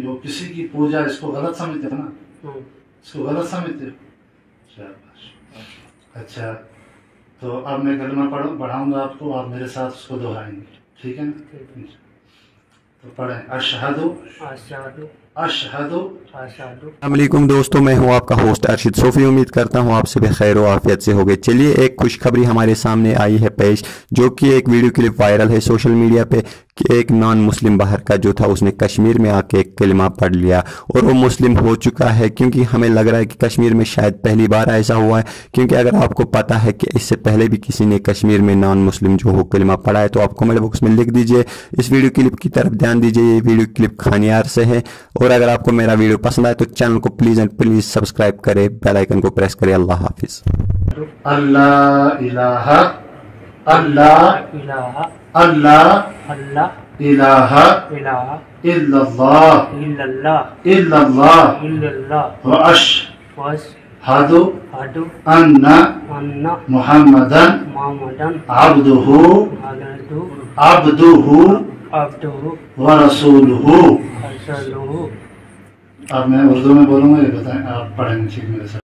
وہ کسی کی پوجا اس کو غلط سمجھتے ہو نا؟ اس کو غلط سمجھتے ہو؟ اچھا تو اب میں کلمہ پڑھاؤں گا آپ کو، آپ میرے ساتھ اس کو دہرائیں گے، ٹھیک ہے نا؟ تو پڑھیں اشہد اشہد۔ السلام علیکم دوستوں، میں ہوں آپ کا ہوسٹ ارشد صوفی۔ امید کرتا ہوں آپ سے بخیر و عافیت سے ہوگے۔ چلیے ایک خوشخبری ہمارے سامنے آئی ہے پیش، جو کہ ایک ویڈیو کلپ وائرل ہے سوشل میڈیا پہ، کہ ایک نان مسلم باہر کا جو تھا اس نے کشمیر میں آ کے ایک کلمہ پڑھ لیا اور وہ مسلم ہو چکا ہے، کیونکہ ہمیں لگ رہا ہے کہ کشمیر میں شاید پہلی بار ایسا ہوا ہے، کیونکہ اگر آپ کو پتا ہے کہ اس سے پہلے بھی کسی نے کشمیر میں نان مسلم جو ہو کلمہ پڑھا ہے تو آپ کمنٹ باکس میں لکھ دیجئے۔ اس ویڈیو کلپ کی طرف دھیان دیجئے، یہ ویڈیو کلپ کھانیار سے ہے، اور اگر آپ کو میرا ویڈیو پسند آئے تو چینل کو پلیز اینڈ پلیز سبسکرائب کرے، بیل آئیکن کو پریس کرے۔ اللہ حافظ۔ اللہ الہ اللہ اللہ الہ الا اللہ الا اللہ واشہد ان محمدن عبدہ ورسولہ۔ اب میں اردو میں بولوں گا، یہ بتائیں، آپ پڑھیں گے ٹھیک میرے ساتھ؟